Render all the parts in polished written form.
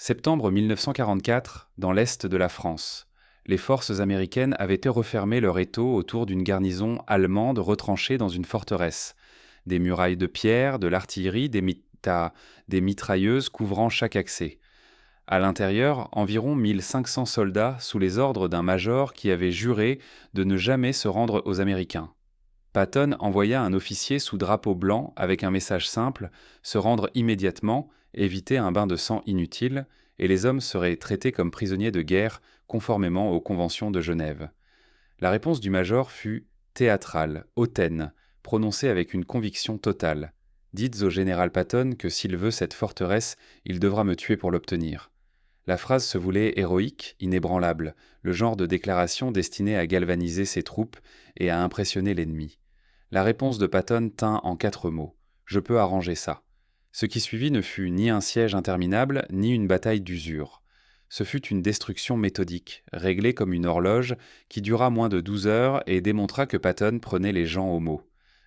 Septembre 1944, dans l'est de la France. Les forces américaines avaient refermé leur étau autour d'une garnison allemande retranchée dans une forteresse. Des murailles de pierre, de l'artillerie, des mitrailleuses couvrant chaque accès. À l'intérieur, environ 1500 soldats sous les ordres d'un major qui avait juré de ne jamais se rendre aux Américains. Patton envoya un officier sous drapeau blanc avec un message simple: se rendre immédiatement, éviter un bain de sang inutile, et les hommes seraient traités comme prisonniers de guerre conformément aux conventions de Genève. La réponse du major fut théâtrale, hautaine, prononcée avec une conviction totale. Dites au général Patton que s'il veut cette forteresse, il devra me tuer pour l'obtenir. La phrase se voulait héroïque, inébranlable, le genre de déclaration destinée à galvaniser ses troupes et à impressionner l'ennemi. La réponse de Patton tint en 4 mots: je peux arranger ça. Ce qui suivit ne fut ni un siège interminable, ni une bataille d'usure. Ce fut une destruction méthodique, réglée comme une horloge, qui dura moins de 12 heures et démontra que Patton prenait les gens au mot.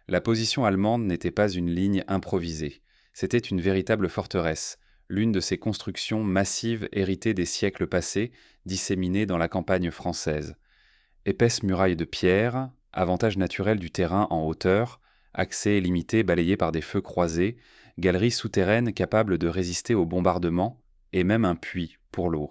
La position allemande n'était pas une ligne improvisée, c'était une véritable forteresse, l'une de ces constructions massives héritées des siècles passés, disséminées dans la campagne française. Épaisse muraille de pierre, avantage naturel du terrain en hauteur, accès limité balayé par des feux croisés, galeries souterraines capables de résister aux bombardements, et même un puits pour l'eau.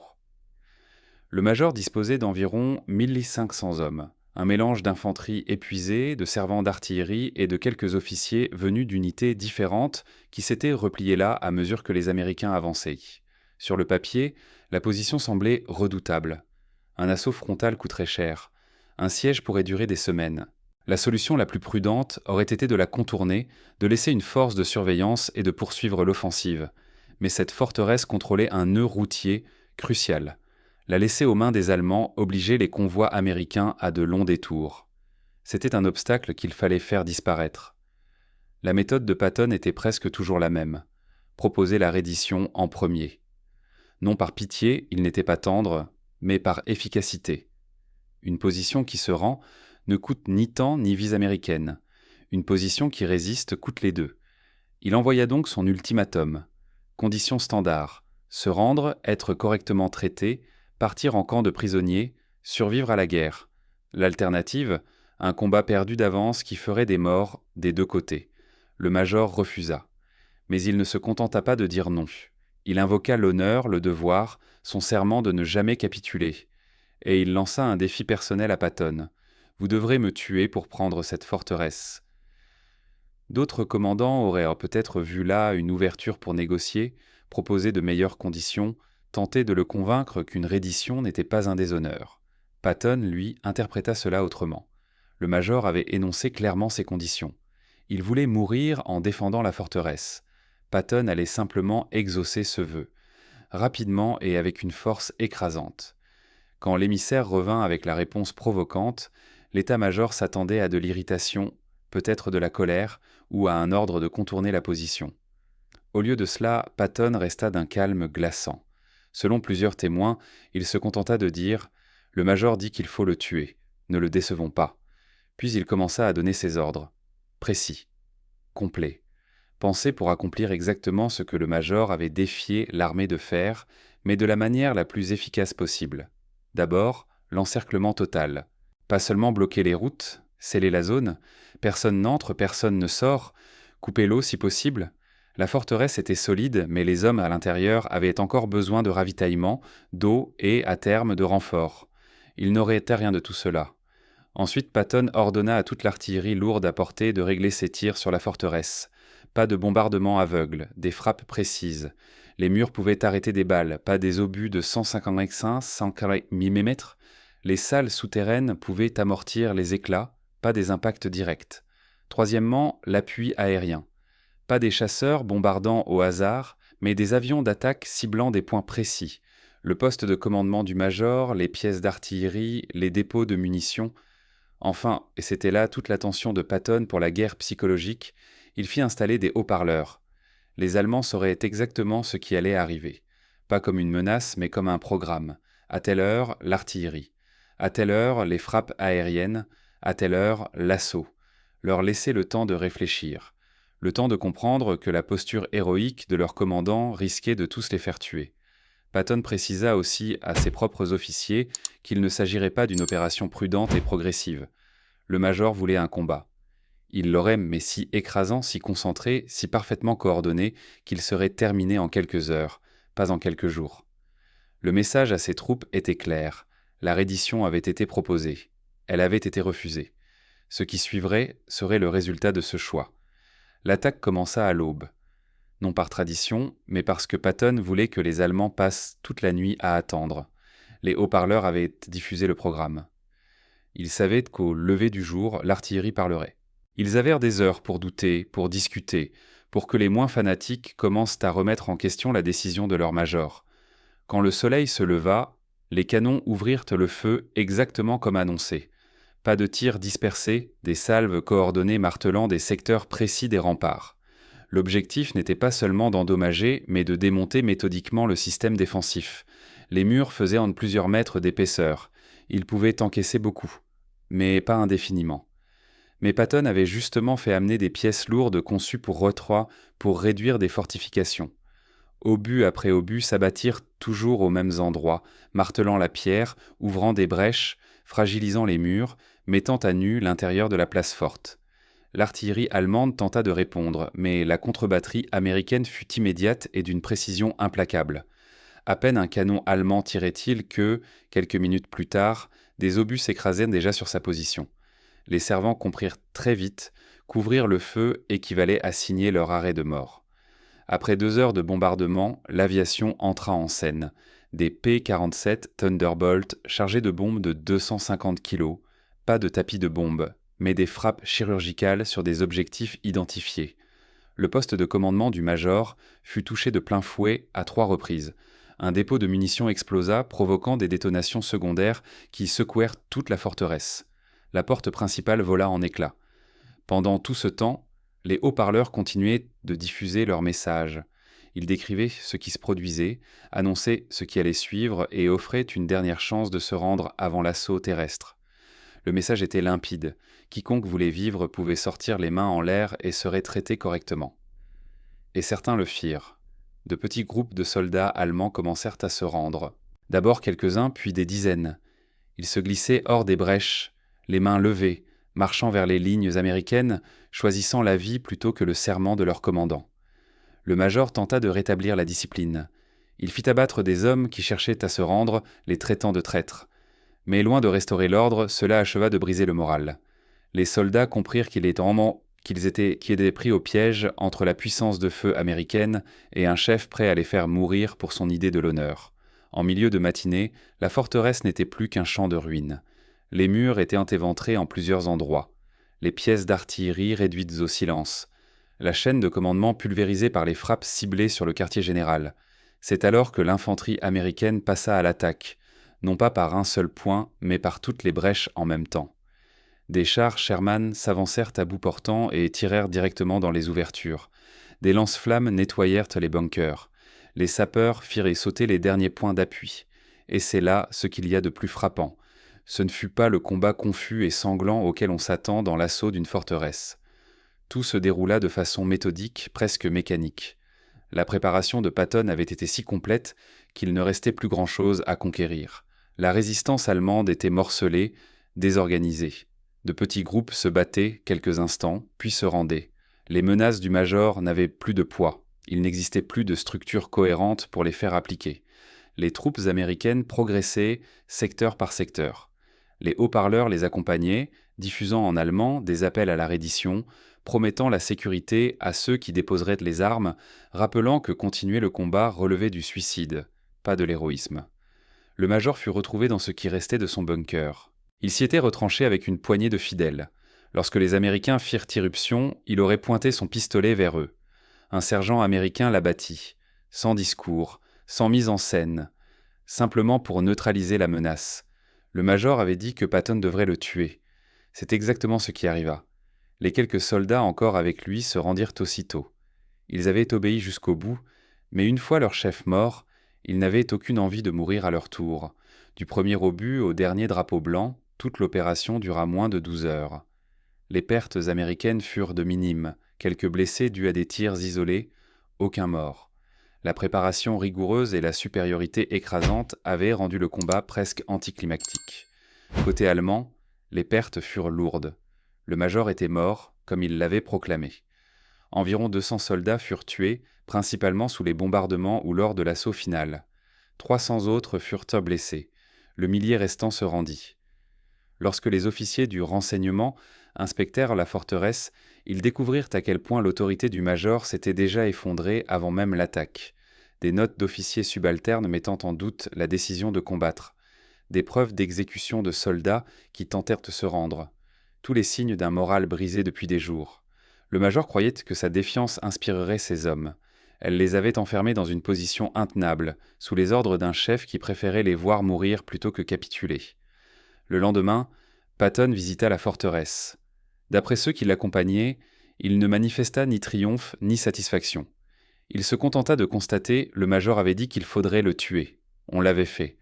Le major disposait d'environ 1500 hommes, un mélange d'infanterie épuisée, de servants d'artillerie et de quelques officiers venus d'unités différentes qui s'étaient repliés là à mesure que les Américains avançaient. Sur le papier, la position semblait redoutable. Un assaut frontal coûterait cher. Un siège pourrait durer des semaines. La solution la plus prudente aurait été de la contourner, de laisser une force de surveillance et de poursuivre l'offensive. Mais cette forteresse contrôlait un nœud routier crucial. La laisser aux mains des Allemands obligeait les convois américains à de longs détours. C'était un obstacle qu'il fallait faire disparaître. La méthode de Patton était presque toujours la même: proposer la reddition en premier. Non par pitié, il n'était pas tendre, mais par efficacité. Une position qui se rend ne coûte ni temps ni vise américaine. Une position qui résiste coûte les deux. Il envoya donc son ultimatum. Conditions standard: se rendre, être correctement traité, partir en camp de prisonniers, survivre à la guerre. L'alternative, un combat perdu d'avance qui ferait des morts des deux côtés. Le major refusa. Mais il ne se contenta pas de dire non. Il invoqua l'honneur, le devoir, son serment de ne jamais capituler. Et il lança un défi personnel à Patton: vous devrez me tuer pour prendre cette forteresse. D'autres commandants auraient peut-être vu là une ouverture pour négocier, proposer de meilleures conditions, tenter de le convaincre qu'une reddition n'était pas un déshonneur. Patton, lui, interpréta cela autrement. Le major avait énoncé clairement ses conditions. Il voulait mourir en défendant la forteresse. Patton allait simplement exaucer ce vœu, rapidement et avec une force écrasante. Quand l'émissaire revint avec la réponse provocante, l'état-major s'attendait à de l'irritation, peut-être de la colère, ou à un ordre de contourner la position. Au lieu de cela, Patton resta d'un calme glaçant. Selon plusieurs témoins, il se contenta de dire: « Le major dit qu'il faut le tuer, ne le décevons pas. » Puis il commença à donner ses ordres. Précis, complets, pensés pour accomplir exactement ce que le major avait défié l'armée de faire, mais de la manière la plus efficace possible. D'abord, l'encerclement total. Pas seulement bloquer les routes, sceller la zone, personne n'entre, personne ne sort, couper l'eau si possible. La forteresse était solide, mais les hommes à l'intérieur avaient encore besoin de ravitaillement, d'eau et, à terme, de renforts. Il n'aurait été rien de tout cela. Ensuite, Patton ordonna à toute l'artillerie lourde à portée de régler ses tirs sur la forteresse. Pas de bombardement aveugle, des frappes précises. Les murs pouvaient arrêter des balles, pas des obus de 155, 140 mm. Les salles souterraines pouvaient amortir les éclats, pas des impacts directs. Troisièmement, l'appui aérien. Pas des chasseurs bombardant au hasard, mais des avions d'attaque ciblant des points précis. Le poste de commandement du major, les pièces d'artillerie, les dépôts de munitions. Enfin, et c'était là toute l'attention de Patton pour la guerre psychologique, il fit installer des haut-parleurs. Les Allemands sauraient exactement ce qui allait arriver. Pas comme une menace, mais comme un programme. À telle heure, l'artillerie. À telle heure, les frappes aériennes. À telle heure, l'assaut. Leur laisser le temps de réfléchir. Le temps de comprendre que la posture héroïque de leur commandant risquait de tous les faire tuer. Patton précisa aussi à ses propres officiers qu'il ne s'agirait pas d'une opération prudente et progressive. Le major voulait un combat. Il l'aurait, mais si écrasant, si concentré, si parfaitement coordonné, qu'il serait terminé en quelques heures, pas en quelques jours. Le message à ses troupes était clair. La reddition avait été proposée. Elle avait été refusée. Ce qui suivrait serait le résultat de ce choix. L'attaque commença à l'aube. Non par tradition, mais parce que Patton voulait que les Allemands passent toute la nuit à attendre. Les haut-parleurs avaient diffusé le programme. Ils savaient qu'au lever du jour, l'artillerie parlerait. Ils avèrent des heures pour douter, pour discuter, pour que les moins fanatiques commencent à remettre en question la décision de leur major. Quand le soleil se leva, les canons ouvrirent le feu exactement comme annoncé. Pas de tirs dispersés, des salves coordonnées martelant des secteurs précis des remparts. L'objectif n'était pas seulement d'endommager, mais de démonter méthodiquement le système défensif. Les murs faisaient en plusieurs mètres d'épaisseur. Ils pouvaient encaisser beaucoup, mais pas indéfiniment. Mais Patton avait justement fait amener des pièces lourdes conçues pour Rotroi pour réduire des fortifications. Obus après obus s'abattirent toujours aux mêmes endroits, martelant la pierre, ouvrant des brèches, fragilisant les murs, mettant à nu l'intérieur de la place forte. L'artillerie allemande tenta de répondre, mais la contre-batterie américaine fut immédiate et d'une précision implacable. À peine un canon allemand tirait-il que, quelques minutes plus tard, des obus s'écrasaient déjà sur sa position. Les servants comprirent très vite qu'ouvrir le feu équivalait à signer leur arrêt de mort. Après 2 heures de bombardement, l'aviation entra en scène. Des P-47 Thunderbolt chargés de bombes de 250 kg, pas de tapis de bombes, mais des frappes chirurgicales sur des objectifs identifiés. Le poste de commandement du major fut touché de plein fouet à 3 reprises. Un dépôt de munitions explosa, provoquant des détonations secondaires qui secouèrent toute la forteresse. La porte principale vola en éclats. Pendant tout ce temps, les haut-parleurs continuaient de diffuser leurs messages. Ils décrivaient ce qui se produisait, annonçaient ce qui allait suivre et offraient une dernière chance de se rendre avant l'assaut terrestre. Le message était limpide. Quiconque voulait vivre pouvait sortir les mains en l'air et serait traité correctement. Et certains le firent. De petits groupes de soldats allemands commencèrent à se rendre. D'abord quelques-uns, puis des dizaines. Ils se glissaient hors des brèches, les mains levées, marchant vers les lignes américaines, choisissant la vie plutôt que le serment de leur commandant. Le major tenta de rétablir la discipline. Il fit abattre des hommes qui cherchaient à se rendre, les traitant de traîtres. Mais loin de restaurer l'ordre, cela acheva de briser le moral. Les soldats comprirent qu'ils étaient pris au piège entre la puissance de feu américaine et un chef prêt à les faire mourir pour son idée de l'honneur. En milieu de matinée, la forteresse n'était plus qu'un champ de ruines. Les murs étaient éventrés en plusieurs endroits. Les pièces d'artillerie réduites au silence. La chaîne de commandement pulvérisée par les frappes ciblées sur le quartier général. C'est alors que l'infanterie américaine passa à l'attaque, non pas par un seul point, mais par toutes les brèches en même temps. Des chars Sherman s'avancèrent à bout portant et tirèrent directement dans les ouvertures. Des lance-flammes nettoyèrent les bunkers. Les sapeurs firent sauter les derniers points d'appui. Et c'est là ce qu'il y a de plus frappant. Ce ne fut pas le combat confus et sanglant auquel on s'attend dans l'assaut d'une forteresse. Tout se déroula de façon méthodique, presque mécanique. La préparation de Patton avait été si complète qu'il ne restait plus grand-chose à conquérir. La résistance allemande était morcelée, désorganisée. De petits groupes se battaient quelques instants, puis se rendaient. Les menaces du major n'avaient plus de poids. Il n'existait plus de structure cohérente pour les faire appliquer. Les troupes américaines progressaient secteur par secteur. Les haut-parleurs les accompagnaient, diffusant en allemand des appels à la reddition, promettant la sécurité à ceux qui déposeraient les armes, rappelant que continuer le combat relevait du suicide, pas de l'héroïsme. Le major fut retrouvé dans ce qui restait de son bunker. Il s'y était retranché avec une poignée de fidèles. Lorsque les Américains firent irruption, il aurait pointé son pistolet vers eux. Un sergent américain l'abattit, sans discours, sans mise en scène, simplement pour neutraliser la menace. Le major avait dit que Patton devrait le tuer. C'est exactement ce qui arriva. Les quelques soldats encore avec lui se rendirent aussitôt. Ils avaient obéi jusqu'au bout, mais une fois leur chef mort, ils n'avaient aucune envie de mourir à leur tour. Du premier obus au dernier drapeau blanc, toute l'opération dura moins de 12 heures. Les pertes américaines furent de minimes, quelques blessés dus à des tirs isolés, aucun mort. La préparation rigoureuse et la supériorité écrasante avaient rendu le combat presque anticlimactique. Côté allemand, les pertes furent lourdes. Le major était mort, comme il l'avait proclamé. Environ 200 soldats furent tués, principalement sous les bombardements ou lors de l'assaut final. 300 autres furent blessés. Le millier restant se rendit. Lorsque les officiers du renseignement inspectèrent la forteresse, ils découvrirent à quel point l'autorité du major s'était déjà effondrée avant même l'attaque. Des notes d'officiers subalternes mettant en doute la décision de combattre. Des preuves d'exécution de soldats qui tentèrent de se rendre. Tous les signes d'un moral brisé depuis des jours. Le major croyait que sa défiance inspirerait ses hommes. Elle les avait enfermés dans une position intenable, sous les ordres d'un chef qui préférait les voir mourir plutôt que capituler. Le lendemain, Patton visita la forteresse. D'après ceux qui l'accompagnaient, il ne manifesta ni triomphe ni satisfaction. Il se contenta de constater, le major avait dit qu'il faudrait le tuer. On l'avait fait.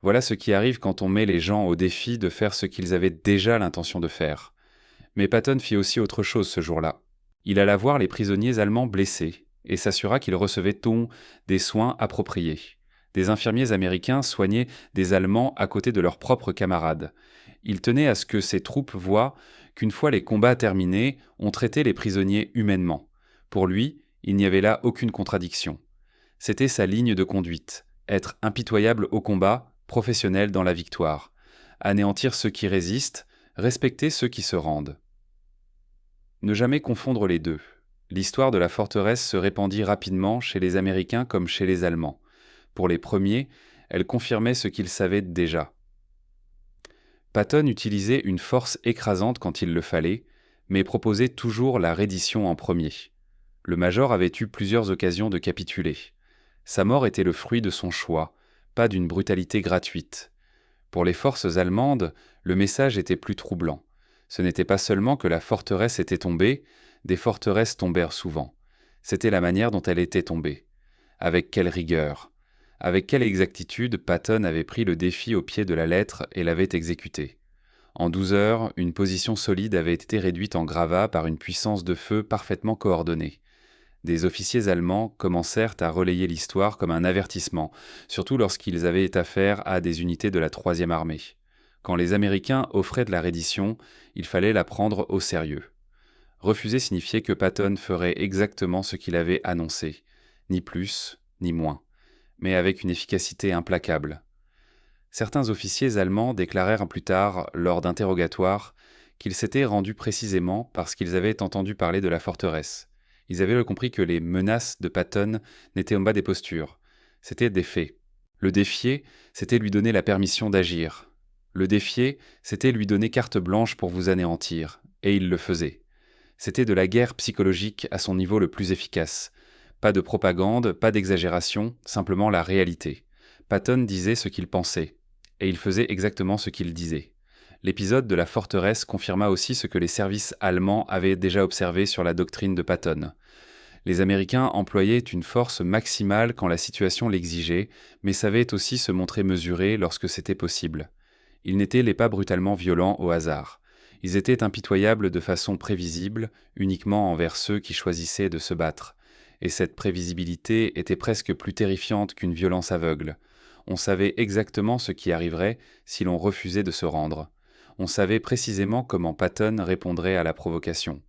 Voilà ce qui arrive quand on met les gens au défi de faire ce qu'ils avaient déjà l'intention de faire. Mais Patton fit aussi autre chose ce jour-là. Il alla voir les prisonniers allemands blessés et s'assura qu'ils recevaient des soins appropriés. Des infirmiers américains soignaient des Allemands à côté de leurs propres camarades. Il tenait à ce que ses troupes voient qu'une fois les combats terminés, on traitait les prisonniers humainement. Pour lui, il n'y avait là aucune contradiction. C'était sa ligne de conduite, être impitoyable au combat, professionnel dans la victoire, anéantir ceux qui résistent, respecter ceux qui se rendent. Ne jamais confondre les deux. L'histoire de la forteresse se répandit rapidement chez les Américains comme chez les Allemands. Pour les premiers, elle confirmait ce qu'ils savaient déjà. Patton utilisait une force écrasante quand il le fallait, mais proposait toujours la reddition en premier. Le major avait eu plusieurs occasions de capituler. Sa mort était le fruit de son choix, pas d'une brutalité gratuite. Pour les forces allemandes, le message était plus troublant. Ce n'était pas seulement que la forteresse était tombée, des forteresses tombèrent souvent. C'était la manière dont elle était tombée. Avec quelle rigueur, avec quelle exactitude Patton avait pris le défi au pied de la lettre et l'avait exécuté. En 12 heures, une position solide avait été réduite en gravat par une puissance de feu parfaitement coordonnée. Des officiers allemands commencèrent à relayer l'histoire comme un avertissement, surtout lorsqu'ils avaient affaire à des unités de la 3e armée. Quand les Américains offraient de la reddition, il fallait la prendre au sérieux. Refuser signifiait que Patton ferait exactement ce qu'il avait annoncé, ni plus, ni moins, mais avec une efficacité implacable. Certains officiers allemands déclarèrent plus tard, lors d'interrogatoires, qu'ils s'étaient rendus précisément parce qu'ils avaient entendu parler de la forteresse. Ils avaient compris que les menaces de Patton n'étaient en bas des postures, c'étaient des faits. Le défier, c'était lui donner la permission d'agir. Le défier, c'était lui donner carte blanche pour vous anéantir, et il le faisait. C'était de la guerre psychologique à son niveau le plus efficace. Pas de propagande, pas d'exagération, simplement la réalité. Patton disait ce qu'il pensait, et il faisait exactement ce qu'il disait. L'épisode de la forteresse confirma aussi ce que les services allemands avaient déjà observé sur la doctrine de Patton. Les Américains employaient une force maximale quand la situation l'exigeait, mais savaient aussi se montrer mesurés lorsque c'était possible. Ils n'étaient pas brutalement violents au hasard. Ils étaient impitoyables de façon prévisible, uniquement envers ceux qui choisissaient de se battre. Et cette prévisibilité était presque plus terrifiante qu'une violence aveugle. On savait exactement ce qui arriverait si l'on refusait de se rendre. On savait précisément comment Patton répondrait à la provocation.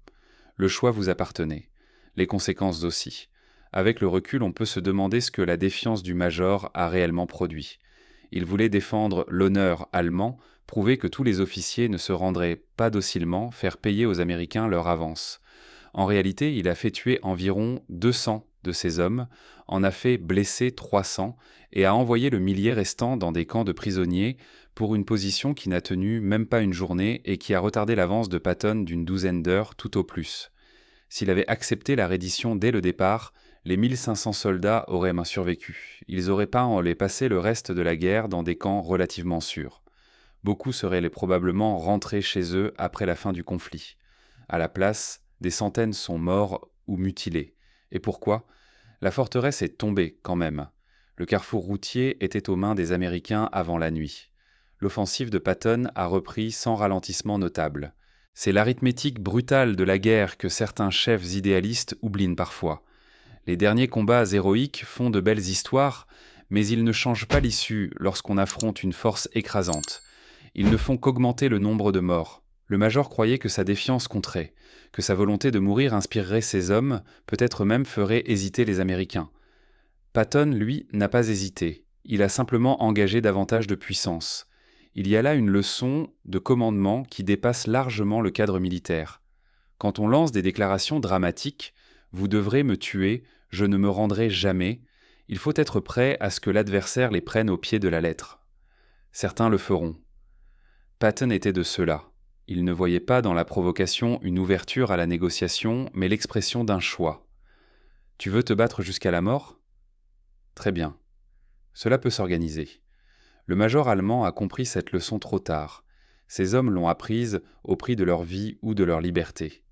Le choix vous appartenait. Les conséquences aussi. Avec le recul, on peut se demander ce que la défiance du major a réellement produit. Il voulait défendre l'honneur allemand, prouver que tous les officiers ne se rendraient pas docilement, faire payer aux Américains leur avance. En réalité, il a fait tuer environ 200 de ses hommes, en a fait blesser 300 et a envoyé le millier restant dans des camps de prisonniers pour une position qui n'a tenu même pas une journée et qui a retardé l'avance de Patton d'une 12aine d'heures tout au plus. S'il avait accepté la reddition dès le départ, les 1500 soldats auraient survécu. Ils auraient pas allé passer le reste de la guerre dans des camps relativement sûrs. Beaucoup seraient probablement rentrés chez eux après la fin du conflit. À la place, des centaines sont morts ou mutilés. Et pourquoi ? La forteresse est tombée quand même. Le carrefour routier était aux mains des Américains avant la nuit. L'offensive de Patton a repris sans ralentissement notable. C'est l'arithmétique brutale de la guerre que certains chefs idéalistes oublient parfois. Les derniers combats héroïques font de belles histoires, mais ils ne changent pas l'issue lorsqu'on affronte une force écrasante. Ils ne font qu'augmenter le nombre de morts. Le major croyait que sa défiance compterait, que sa volonté de mourir inspirerait ses hommes, peut-être même ferait hésiter les Américains. Patton, lui, n'a pas hésité. Il a simplement engagé davantage de puissance. Il y a là une leçon de commandement qui dépasse largement le cadre militaire. Quand on lance des déclarations dramatiques, vous devrez me tuer, je ne me rendrai jamais, il faut être prêt à ce que l'adversaire les prenne au pied de la lettre. Certains le feront. Patton était de ceux-là. Il ne voyait pas dans la provocation une ouverture à la négociation, mais l'expression d'un choix. Tu veux te battre jusqu'à la mort ? Très bien. Cela peut s'organiser. Le major allemand a compris cette leçon trop tard. Ses hommes l'ont apprise au prix de leur vie ou de leur liberté.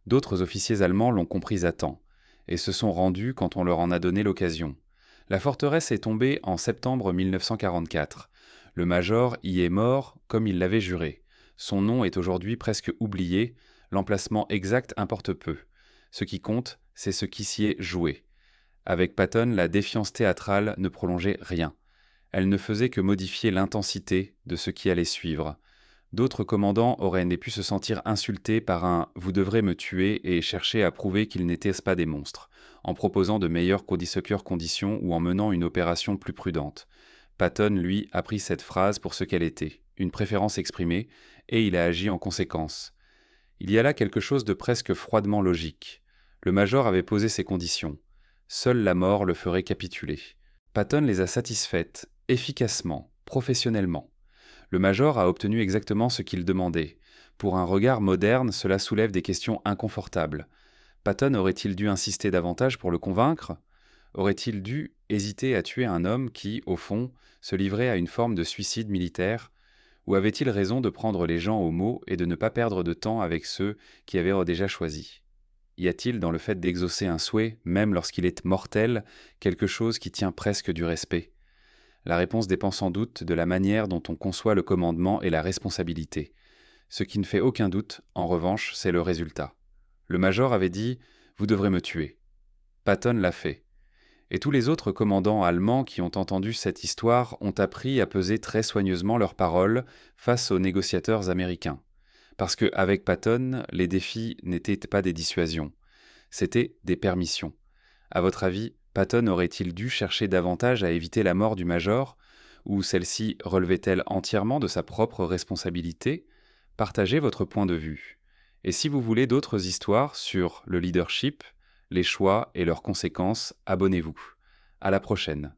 D'autres officiers allemands l'ont comprise à temps, et se sont rendus quand on leur en a donné l'occasion. La forteresse est tombée en septembre 1944. Le major y est mort comme il l'avait juré. Son nom est aujourd'hui presque oublié, l'emplacement exact importe peu. Ce qui compte, c'est ce qui s'y est joué. Avec Patton, la défiance théâtrale ne prolongeait rien. Elle ne faisait que modifier l'intensité de ce qui allait suivre. D'autres commandants auraient pu se sentir insultés par un « vous devrez me tuer » et chercher à prouver qu'ils n'étaient pas des monstres, en proposant de meilleures conditions ou en menant une opération plus prudente. Patton, lui, a pris cette phrase pour ce qu'elle était, une préférence exprimée, et il a agi en conséquence. Il y a là quelque chose de presque froidement logique. Le major avait posé ses conditions. Seule la mort le ferait capituler. Patton les a satisfaites, efficacement, professionnellement. Le major a obtenu exactement ce qu'il demandait. Pour un regard moderne, cela soulève des questions inconfortables. Patton aurait-il dû insister davantage pour le convaincre ? Aurait-il dû hésiter à tuer un homme qui, au fond, se livrait à une forme de suicide militaire ? Ou avait-il raison de prendre les gens au mot et de ne pas perdre de temps avec ceux qui avaient déjà choisi ? Y a-t-il dans le fait d'exaucer un souhait, même lorsqu'il est mortel, quelque chose qui tient presque du respect ? La réponse dépend sans doute de la manière dont on conçoit le commandement et la responsabilité. Ce qui ne fait aucun doute, en revanche, c'est le résultat. Le major avait dit « Vous devrez me tuer ». Patton l'a fait. Et tous les autres commandants allemands qui ont entendu cette histoire ont appris à peser très soigneusement leurs paroles face aux négociateurs américains. Parce qu'avec Patton, les défis n'étaient pas des dissuasions, c'étaient des permissions. À votre avis, Patton aurait-il dû chercher davantage à éviter la mort du major, ou celle-ci relevait-elle entièrement de sa propre responsabilité ? Partagez votre point de vue. Et si vous voulez d'autres histoires sur le leadership, les choix et leurs conséquences, abonnez-vous. À la prochaine.